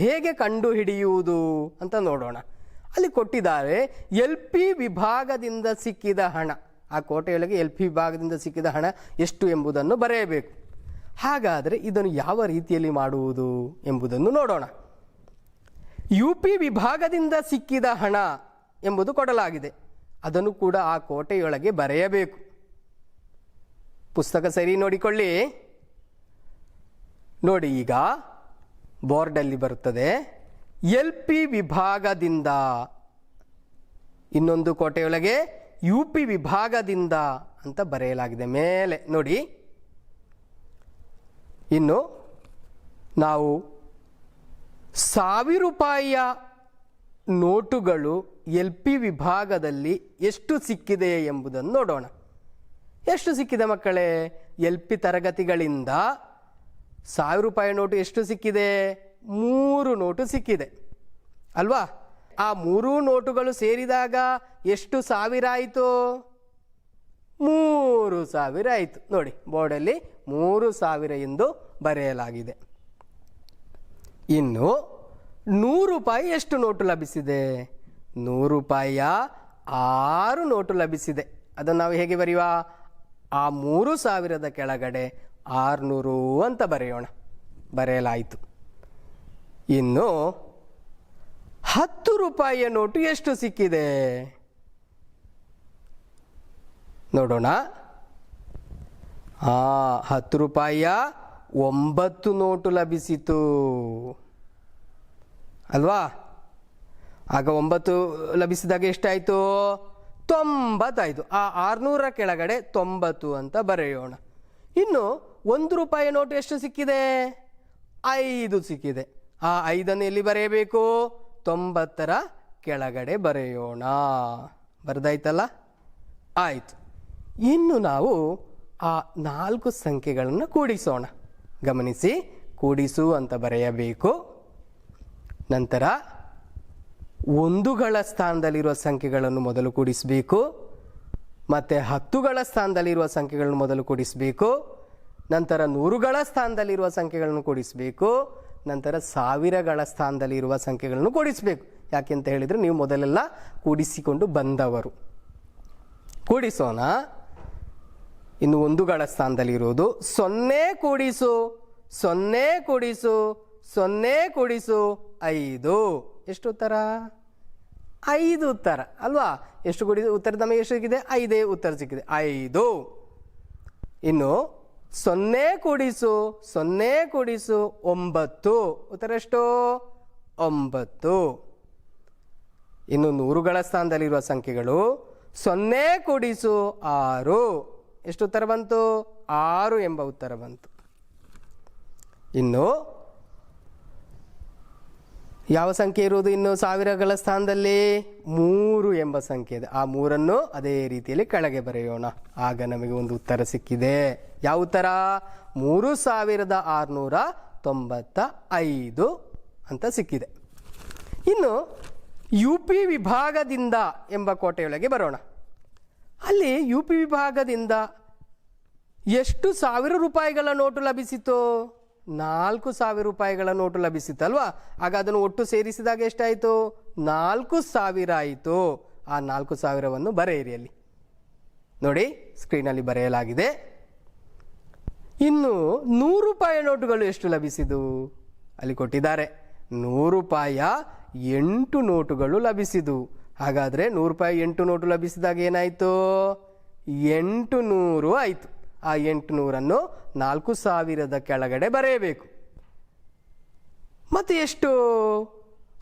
ಹೇಗೆ ಕಂಡು ಹಿಡಿಯುವುದು ಅಂತ ನೋಡೋಣ. ಅಲ್ಲಿ ಕೊಟ್ಟಿದ್ದಾರೆ LP ವಿಭಾಗದಿಂದ ಸಿಕ್ಕಿದ ಹಣ. ಆ ಕೋಟೆಯೊಳಗೆ LP ವಿಭಾಗದಿಂದ ಸಿಕ್ಕಿದ ಹಣ ಎಷ್ಟು ಎಂಬುದನ್ನು ಬರೆಯಬೇಕು. ಹಾಗಾದರೆ ಇದನ್ನು ಯಾವ ರೀತಿಯಲ್ಲಿ ಮಾಡುವುದು ಎಂಬುದನ್ನು ನೋಡೋಣ. UP ವಿಭಾಗದಿಂದ ಸಿಕ್ಕಿದ ಹಣ ಎಂಬುದು ಕೊಡಲಾಗಿದೆ. ಅದನ್ನು ಕೂಡ ಆ ಕೋಟೆಯೊಳಗೆ ಬರೆಯಬೇಕು. ಪುಸ್ತಕ ಸರಿ ನೋಡಿಕೊಳ್ಳಿ. ನೋಡಿ, ಈಗ ಬೋರ್ಡಲ್ಲಿ ಬರುತ್ತದೆ LP ವಿಭಾಗದಿಂದ, ಇನ್ನೊಂದು ಕೋಟೆಯೊಳಗೆ UP ವಿಭಾಗದಿಂದ ಅಂತ ಬರೆಯಲಾಗಿದೆ ಮೇಲೆ ನೋಡಿ. ಇನ್ನು ನಾವು 1000 ರೂಪಾಯಿಯ ನೋಟುಗಳು LP ವಿಭಾಗದಲ್ಲಿ ಎಷ್ಟು ಸಿಕ್ಕಿದೆ ಎಂಬುದನ್ನು ನೋಡೋಣ. ಎಷ್ಟು ಸಿಕ್ಕಿದೆ ಮಕ್ಕಳೇ? LP ತರಗತಿಗಳಿಂದ ₹1000 ನೋಟು ಎಷ್ಟು ಸಿಕ್ಕಿದೆ? 3 ನೋಟು ಸಿಕ್ಕಿದೆ ಅಲ್ವಾ? ಆ 3 ನೋಟುಗಳು ಸೇರಿದಾಗ ಎಷ್ಟು ಸಾವಿರ ಆಯಿತು? 3000 ಆಯಿತು. ನೋಡಿ, ಬೋರ್ಡಲ್ಲಿ 3000 ಎಂದು ಬರೆಯಲಾಗಿದೆ. ಇನ್ನು ₹100 ಎಷ್ಟು ನೋಟು ಲಭಿಸಿದೆ? ₹100 6 ನೋಟು ಲಭಿಸಿದೆ. ಅದನ್ನು ನಾವು ಹೇಗೆ ಬರೆಯುವ? ಆ 3000ದ ಕೆಳಗಡೆ 600 ಅಂತ ಬರೆಯೋಣ. ಬರೆಯಲಾಯಿತು. ಇನ್ನು ₹10 ನೋಟು ಎಷ್ಟು ಸಿಕ್ಕಿದೆ ನೋಡೋಣ. ₹10 9 ನೋಟು ಲಭಿಸಿತು ಅಲ್ವಾ? ಆಗ 9 ಲಭಿಸಿದಾಗ ಎಷ್ಟಾಯಿತು? 90 ಆಯಿತು. ಆ 600ರ ಕೆಳಗಡೆ 90 ಅಂತ ಬರೆಯೋಣ. ಇನ್ನು ₹1 ನೋಟು ಎಷ್ಟು ಸಿಕ್ಕಿದೆ? 5 ಸಿಕ್ಕಿದೆ. ಆ 5ಅನ್ನು ಎಲ್ಲಿ ಬರೆಯಬೇಕು? 90ರ ಕೆಳಗಡೆ ಬರೆಯೋಣ. ಬರೆದಾಯ್ತಲ್ಲ? ಆಯಿತು. ಇನ್ನು ನಾವು ಆ 4 ಸಂಖ್ಯೆಗಳನ್ನು ಕೂಡಿಸೋಣ. ಗಮನಿಸಿ, ಕೂಡಿಸು ಅಂತ ಬರೆಯಬೇಕು. ನಂತರ ಒಂದುಗಳ ಸ್ಥಾನದಲ್ಲಿರುವ ಸಂಖ್ಯೆಗಳನ್ನು ಮೊದಲು ಕೂಡಿಸಬೇಕು. ಮತ್ತು 10ಗಳ ಸ್ಥಾನದಲ್ಲಿರುವ ಸಂಖ್ಯೆಗಳನ್ನು ಮೊದಲು ಕೂಡಿಸಬೇಕು. ನಂತರ 100ಗಳ ಸ್ಥಾನದಲ್ಲಿರುವ ಸಂಖ್ಯೆಗಳನ್ನು ಕೂಡಿಸಬೇಕು. ನಂತರ 1000ಗಳ ಸ್ಥಾನದಲ್ಲಿರುವ ಸಂಖ್ಯೆಗಳನ್ನು ಕೂಡಿಸಬೇಕು. ಯಾಕೆಂತ ಹೇಳಿದರೆ ನೀವು ಮೊದಲೆಲ್ಲ ಕೂಡಿಸಿಕೊಂಡು ಬಂದವರು. ಕೂಡಿಸೋಣ. ಇನ್ನು ಒಂದುಗಳ ಸ್ಥಾನದಲ್ಲಿರುವುದು 0 ಕೂಡಿಸು 0 ಕೂಡಿಸು 0 ಕೂಡಿಸು 5. ಎಷ್ಟು ಉತ್ತರ? 5 ಉತ್ತರ ಅಲ್ವಾ? ಎಷ್ಟು ಕೂಡಿದ ಉತ್ತರ ನಮಗೆ ಎಷ್ಟು ಸಿಕ್ಕಿದೆ? 5 ಉತ್ತರ ಸಿಕ್ಕಿದೆ, 5. ಇನ್ನು 0 ಕೂಡಿಸು 0 ಕೂಡಿಸು 9. ಉತ್ತರ ಎಷ್ಟು? 9. ಇನ್ನು 100ಗಳ ಸ್ಥಾನದಲ್ಲಿರುವ ಸಂಖ್ಯೆಗಳು 0 ಕೂಡಿಸು 6. ಎಷ್ಟು ಉತ್ತರ ಬಂತು? 6 ಎಂಬ ಉತ್ತರ ಬಂತು. ಇನ್ನು ಯಾವ ಸಂಖ್ಯೆ ಇರುವುದು? ಇನ್ನು 1000ಗಳ ಸ್ಥಾನದಲ್ಲಿ 3 ಎಂಬ ಸಂಖ್ಯೆ ಇದೆ. ಆ 3ಅನ್ನು ಅದೇ ರೀತಿಯಲ್ಲಿ ಕೆಳಗೆ ಬರೆಯೋಣ. ಆಗ ನಮಗೆ ಒಂದು ಉತ್ತರ ಸಿಕ್ಕಿದೆ. ಯಾವ ಉತ್ತರ? 3695 ಅಂತ ಸಿಕ್ಕಿದೆ. ಇನ್ನು UP ವಿಭಾಗದಿಂದ ಎಂಬ ಕೋಟೆಯೊಳಗೆ ಬರೋಣ. ಅಲ್ಲಿ UP ವಿಭಾಗದಿಂದ ಎಷ್ಟು ₹1000 ನೋಟು ಲಭಿಸಿತು? ₹4000 ನೋಟು ಲಭಿಸಿತಲ್ವಾ? ಆಗ ಅದನ್ನು ಒಟ್ಟು ಸೇರಿಸಿದಾಗ ಎಷ್ಟಾಯಿತು? 4000 ಆಯಿತು. ಆ 4000ವನ್ನು ಬರೆಯಿರಿ. ಅಲ್ಲಿ ನೋಡಿ, ಸ್ಕ್ರೀನಲ್ಲಿ ಬರೆಯಲಾಗಿದೆ. ಇನ್ನು ₹100 ನೋಟುಗಳು ಎಷ್ಟು ಲಭಿಸಿದವು? ಅಲ್ಲಿ ಕೊಟ್ಟಿದ್ದಾರೆ. ₹100 8 ನೋಟುಗಳು ಲಭಿಸಿದವು. ಹಾಗಾದರೆ ₹100 8 ನೋಟು ಲಭಿಸಿದಾಗ ಏನಾಯಿತು? 800 ಆಯಿತು. ಆ 800ಅನ್ನು 4000ದ ಕೆಳಗಡೆ ಬರೆಯಬೇಕು. ಮತ್ತು ಎಷ್ಟು?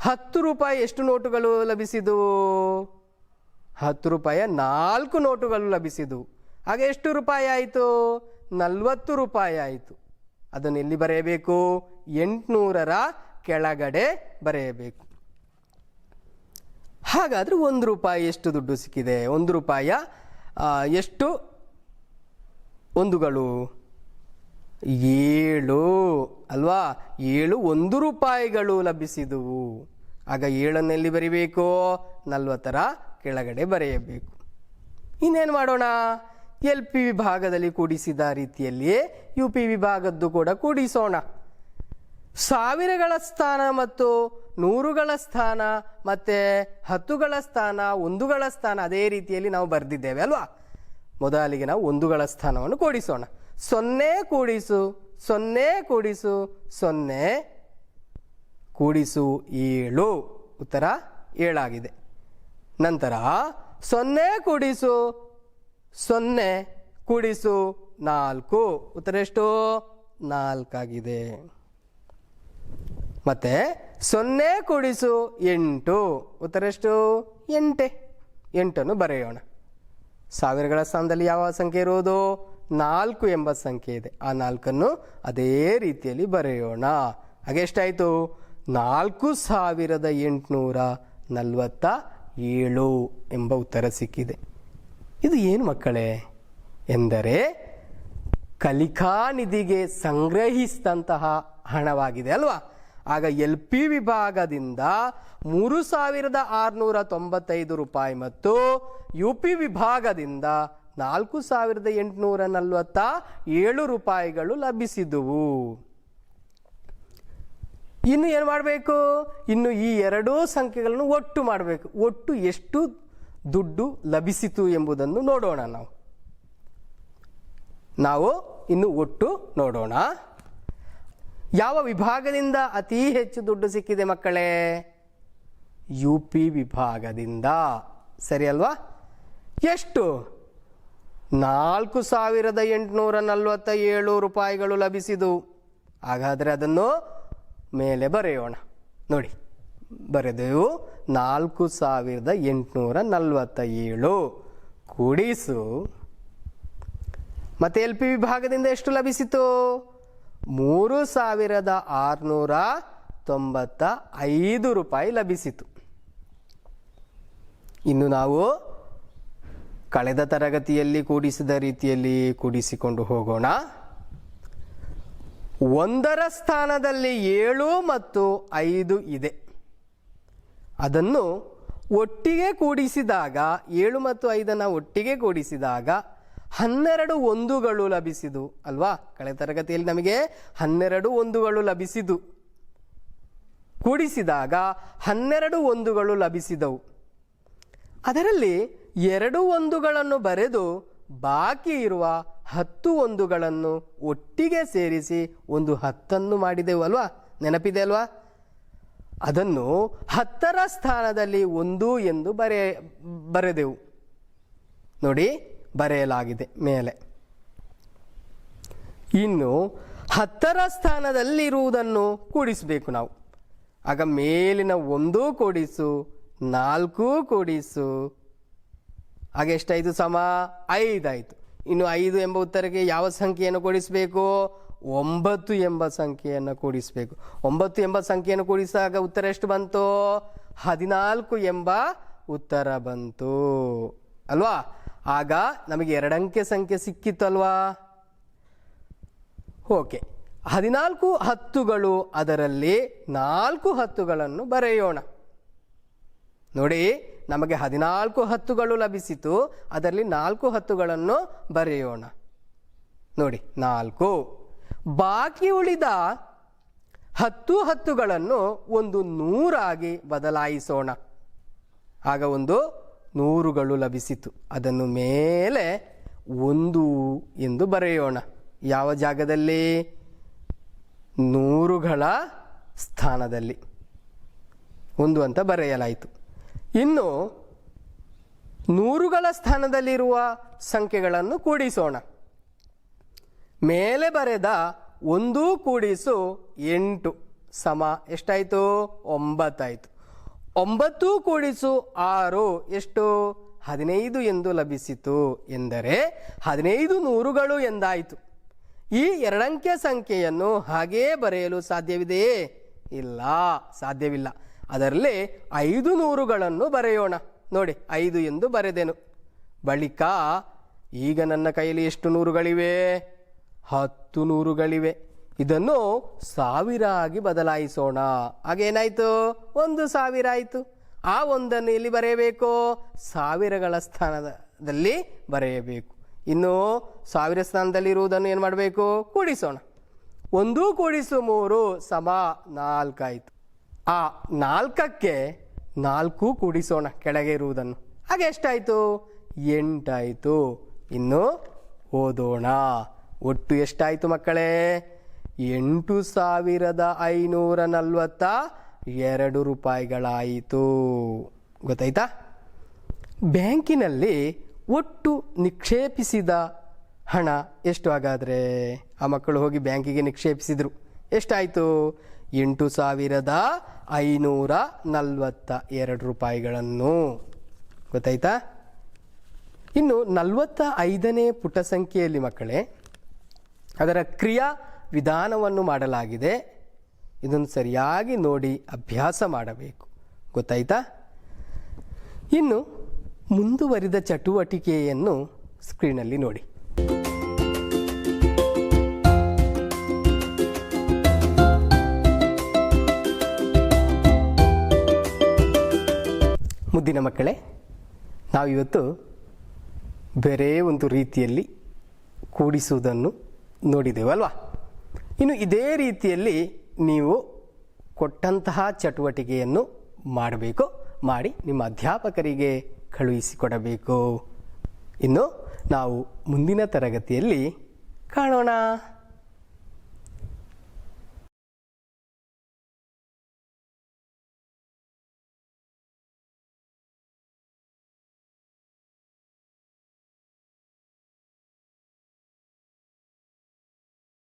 ₹10 ಎಷ್ಟು ನೋಟುಗಳು ಲಭಿಸಿದವು? ₹10 4 ನೋಟುಗಳು ಲಭಿಸಿದವು. ಆಗ ಎಷ್ಟು ರೂಪಾಯಿ ಆಯಿತು? ₹40 ಆಯಿತು. ಅದನ್ನು ಎಲ್ಲಿ ಬರೆಯಬೇಕು? 800ರ ಕೆಳಗಡೆ ಬರೆಯಬೇಕು. ಹಾಗಾದರೆ ₹1 ಎಷ್ಟು ದುಡ್ಡು ಸಿಕ್ಕಿದೆ? ₹1 ಎಷ್ಟು ಒಂದುಗಳು? 7 ಅಲ್ವಾ? 7 ₹1 ಲಭಿಸಿದವು. ಆಗ 7ಅನ್ನು ಎಲ್ಲಿ ಬರೀಬೇಕು? 40ರ ಕೆಳಗಡೆ ಬರೆಯಬೇಕು. ಇನ್ನೇನು ಮಾಡೋಣ? LP ವಿಭಾಗದಲ್ಲಿ ಕೂಡಿಸಿದ ರೀತಿಯಲ್ಲಿಯೇ UP ವಿಭಾಗದ್ದು ಕೂಡ ಕೂಡಿಸೋಣ. 1000ಗಳ ಸ್ಥಾನ ಮತ್ತು 100ಗಳ ಸ್ಥಾನ ಮತ್ತು 10ಗಳ ಸ್ಥಾನ, 1ಗಳ ಸ್ಥಾನ ಅದೇ ರೀತಿಯಲ್ಲಿ ನಾವು ಬರೆದಿದ್ದೇವೆ ಅಲ್ವಾ? ಮೊದಲಿಗೆ ನಾವು 1ಗಳ ಸ್ಥಾನವನ್ನು ಕೂಡಿಸೋಣ. 0 ಕೂಡಿಸು 0 ಕೂಡಿಸು 0 ಕೂಡಿಸು 7. ಉತ್ತರ 7 ಆಗಿದೆ. ನಂತರ 0 ಕೂಡಿಸು 0 ಕೂಡಿಸು 4. ಉತ್ತರ ಎಷ್ಟು? 4 ಆಗಿದೆ. ಮತ್ತೆ 0 ಕೂಡಿಸು 8. ಉತ್ತರ ಎಷ್ಟು? 8. 8ಅನ್ನು ಬರೆಯೋಣ. 1000ಗಳ ಸ್ಥಾನದಲ್ಲಿ ಯಾವ ಸಂಖ್ಯೆ ಇರುವುದು? 4 ಎಂಬ ಸಂಖ್ಯೆ ಇದೆ. ಆ 4ಅನ್ನು ಅದೇ ರೀತಿಯಲ್ಲಿ ಬರೆಯೋಣ. ಹಾಗೆ ಎಷ್ಟಾಯಿತು? 4847 ಎಂಬ ಉತ್ತರ ಸಿಕ್ಕಿದೆ. ಇದು ಏನು ಮಕ್ಕಳೇ ಎಂದರೆ ಕಲಿಕಾ ನಿಧಿಗೆ ಸಂಗ್ರಹಿಸಿದಂತಹ ಹಣವಾಗಿದೆ ಅಲ್ವಾ. ಆಗ ಎಲ್ ಪಿ ವಿಭಾಗದಿಂದ 3,695 ರೂಪಾಯಿ ಮತ್ತು ಯು ಪಿ ವಿಭಾಗದಿಂದ 4,847 ರೂಪಾಯಿಗಳು ಲಭಿಸಿದುವು. ಇನ್ನು ಏನು ಮಾಡಬೇಕು? ಇನ್ನು ಈ ಎರಡೂ ಸಂಖ್ಯೆಗಳನ್ನು ಒಟ್ಟು ಮಾಡಬೇಕು. ಒಟ್ಟು ಎಷ್ಟು ದುಡ್ಡು ಲಭಿಸಿತು ಎಂಬುದನ್ನು ನೋಡೋಣ. ನಾವು ಇನ್ನು ಒಟ್ಟು ನೋಡೋಣ. ಯಾವ ವಿಭಾಗದಿಂದ ಅತಿ ಹೆಚ್ಚು ದುಡ್ಡು ಸಿಕ್ಕಿದೆ ಮಕ್ಕಳೇ? ಯು ಪಿ ವಿಭಾಗದಿಂದ. ಸರಿ ಅಲ್ವಾ? ಎಷ್ಟು? 4,847 ರೂಪಾಯಿಗಳು ಲಭಿಸಿದವು. ಹಾಗಾದರೆ ಅದನ್ನು ಮೇಲೆ ಬರೆಯೋಣ. ನೋಡಿ, ಬರೆದೆವು. 4,847 ಕೂಡಿಸು ಮತ್ತೆ ಎಲ್ ಪಿ ವಿಭಾಗದಿಂದ ಎಷ್ಟು ಲಭಿಸಿತು? 3,695 ರೂಪಾಯಿ ಲಭಿಸಿತು. ಇನ್ನು ನಾವು ಕಳೆದ ತರಗತಿಯಲ್ಲಿ ಕೂಡಿಸಿದ ರೀತಿಯಲ್ಲಿ ಕೂಡಿಸಿಕೊಂಡು ಹೋಗೋಣ. 1ರ ಸ್ಥಾನದಲ್ಲಿ 7 ಮತ್ತು 5 ಇದೆ. ಅದನ್ನು ಒಟ್ಟಿಗೆ ಕೂಡಿಸಿದಾಗ 7 ಮತ್ತು 5 ಒಟ್ಟಿಗೆ ಕೂಡಿಸಿದಾಗ 12 ಒಂದುಗಳು ಲಭಿಸಿದು ಅಲ್ವಾ. ಕಳೆದ ತರಗತಿಯಲ್ಲಿ ನಮಗೆ 12 ಒಂದುಗಳು ಲಭಿಸಿದು. ಕೂಡಿಸಿದಾಗ 12 ಒಂದುಗಳು ಲಭಿಸಿದವು. ಅದರಲ್ಲಿ 2 ಒಂದುಗಳನ್ನು ಬರೆದು ಬಾಕಿ ಇರುವ 10 ಒಂದುಗಳನ್ನು ಒಟ್ಟಿಗೆ ಸೇರಿಸಿ ಒಂದು 10 ಮಾಡಿದೆವು ಅಲ್ವಾ. ನೆನಪಿದೆ ಅಲ್ವಾ? ಅದನ್ನು 10ರ ಸ್ಥಾನದಲ್ಲಿ 1 ಎಂದು ಬರೆದೆವು. ನೋಡಿ, ಬರೆಯಲಾಗಿದೆ ಮೇಲೆ. ಇನ್ನು 10ರ ಸ್ಥಾನದಲ್ಲಿರುವುದನ್ನು ಕೂಡಿಸಬೇಕು ನಾವು. ಆಗ ಮೇಲಿನ 1 ಕೂಡಿಸು 4 ಕೂಡಿಸು ಹಾಗೆ ಎಷ್ಟಾಯಿತು? ಸಮ 5 ಆಯಿತು. ಇನ್ನು 5 ಎಂಬ ಉತ್ತರಕ್ಕೆ ಯಾವ ಸಂಖ್ಯೆಯನ್ನು ಕೂಡಿಸಬೇಕು? 9 ಎಂಬ ಸಂಖ್ಯೆಯನ್ನು ಕೂಡಿಸಬೇಕು. 9 ಎಂಬ ಸಂಖ್ಯೆಯನ್ನು ಕೂಡಿಸಿದಾಗ ಉತ್ತರ ಎಷ್ಟು ಬಂತು? 14 ಎಂಬ ಉತ್ತರ ಬಂತು ಅಲ್ವಾ. ಆಗ ನಮಗೆ 2 ಅಂಕೆ ಸಂಖ್ಯೆ ಸಿಕ್ಕಿತ್ತು ಅಲ್ವಾ. ಓಕೆ, 14 10ಗಳು. ಅದರಲ್ಲಿ 4 10ಗಳನ್ನು ಬರೆಯೋಣ. ನೋಡಿ, ನಮಗೆ 14 10ಗಳು ಲಭಿಸಿತು. ಅದರಲ್ಲಿ 4 10ಗಳನ್ನು ಬರೆಯೋಣ. ನೋಡಿ, 4. ಬಾಕಿ ಉಳಿದ 10 10ಗಳನ್ನು ಒಂದು 100 ಆಗಿ ಬದಲಾಯಿಸೋಣ. ಆಗ ಒಂದು 100ಗಳು ಲಭಿಸಿತು. ಅದನ್ನು ಮೇಲೆ 1 ಎಂದು ಬರೆಯೋಣ. ಯಾವ ಜಾಗದಲ್ಲಿ? 100ಗಳ ಸ್ಥಾನದಲ್ಲಿ 1 ಅಂತ ಬರೆಯಲಾಯಿತು. ಇನ್ನು 100ಗಳ ಸ್ಥಾನದಲ್ಲಿರುವ ಸಂಖ್ಯೆಗಳನ್ನು ಕೂಡಿಸೋಣ. ಮೇಲೆ ಬರೆದ 1 ಕೂಡಿಸು 8 ಸಮ ಎಷ್ಟಾಯಿತು? 9 ಆಯಿತು. 9 ಕೂಡಿಸು 6 ಎಷ್ಟು? 15 ಎಂದು ಲಭಿಸಿತು. ಎಂದರೆ 15 100ಗಳು ಎಂದಾಯಿತು. ಈ 2 ಅಂಕೆ ಸಂಖ್ಯೆಯನ್ನು ಹಾಗೇ ಬರೆಯಲು ಸಾಧ್ಯವಿದೆಯೇ? ಇಲ್ಲ, ಸಾಧ್ಯವಿಲ್ಲ. ಅದರಲ್ಲಿ 5 100ಗಳನ್ನು ಬರೆಯೋಣ. ನೋಡಿ, 5 ಎಂದು ಬರೆದೆನು. ಬಳಿಕ ಈಗ ನನ್ನ ಕೈಯಲ್ಲಿ ಎಷ್ಟು 100ಗಳಿವೆ? 10 100ಗಳಿವೆ. ಇದನ್ನು 1000 ಆಗಿ ಬದಲಾಯಿಸೋಣ. ಹಾಗೇನಾಯಿತು? 1,000 ಆಯಿತು. ಆ 1ಅನ್ನು ಇಲ್ಲಿ ಬರೆಯಬೇಕು? 1000ಗಳ ಸ್ಥಾನದಲ್ಲಿ ಬರೆಯಬೇಕು. ಇನ್ನು 1000 ಸ್ಥಾನದಲ್ಲಿರುವುದನ್ನು ಏನು ಮಾಡಬೇಕು? ಕೂಡಿಸೋಣ. 1 ಕೂಡಿಸು 3 ಸಮ 4 ಆಯಿತು. ಆ 4ಕ್ಕೆ 4 ಕೂಡಿಸೋಣ ಕೆಳಗೆ ಇರುವುದನ್ನು. ಹಾಗೆ ಎಷ್ಟಾಯಿತು? 8 ಆಯಿತು. ಇನ್ನು ಓದೋಣ. ಒಟ್ಟು ಎಷ್ಟಾಯಿತು ಮಕ್ಕಳೇ? 8,542 ರೂಪಾಯಿಗಳಾಯಿತು. ಗೊತ್ತಾಯ್ತಾ? ಬ್ಯಾಂಕಿನಲ್ಲಿ ಒಟ್ಟು ನಿಕ್ಷೇಪಿಸಿದ ಹಣ ಎಷ್ಟು? ಹಾಗಾದರೆ ಆ ಮಕ್ಕಳು ಹೋಗಿ ಬ್ಯಾಂಕಿಗೆ ನಿಕ್ಷೇಪಿಸಿದರು. ಎಷ್ಟಾಯಿತು? 8,542 ರೂಪಾಯಿಗಳನ್ನು. ಗೊತ್ತಾಯ್ತಾ? ಇನ್ನು 45ನೇ ಪುಟ ಸಂಖ್ಯೆಯಲ್ಲಿ ಮಕ್ಕಳೇ ಅದರ ಕ್ರಿಯಾ ವಿಧಾನವನ್ನು ಮಾಡಲಾಗಿದೆ. ಇದನ್ನು ಸರಿಯಾಗಿ ನೋಡಿ ಅಭ್ಯಾಸ ಮಾಡಬೇಕು. ಗೊತ್ತಾಯ್ತಾ? ಇನ್ನು ಮುಂದುವರಿದ ಚಟುವಟಿಕೆಯನ್ನು ಸ್ಕ್ರೀನಲ್ಲಿ ನೋಡಿ. ಮುದ್ದಿನ ಮಕ್ಕಳೇ, ನಾವಿವತ್ತು ಬೇರೆ ಒಂದು ರೀತಿಯಲ್ಲಿ ಕೂಡಿಸುವುದನ್ನು ನೋಡಿದೆವಲ್ವಾ? ಇನ್ನು ಇದೇ ರೀತಿಯಲ್ಲಿ ನೀವು ಕೊಟ್ಟಂತಹ ಚಟುವಟಿಕೆಯನ್ನು ಮಾಡಬೇಕು, ಮಾಡಿ ನಿಮ್ಮ ಅಧ್ಯಾಪಕರಿಗೆ ಕಳುಹಿಸಿಕೊಡಬೇಕು. ಇನ್ನು ನಾವು ಮುಂದಿನ ತರಗತಿಯಲ್ಲಿ ಕಾಣೋಣ.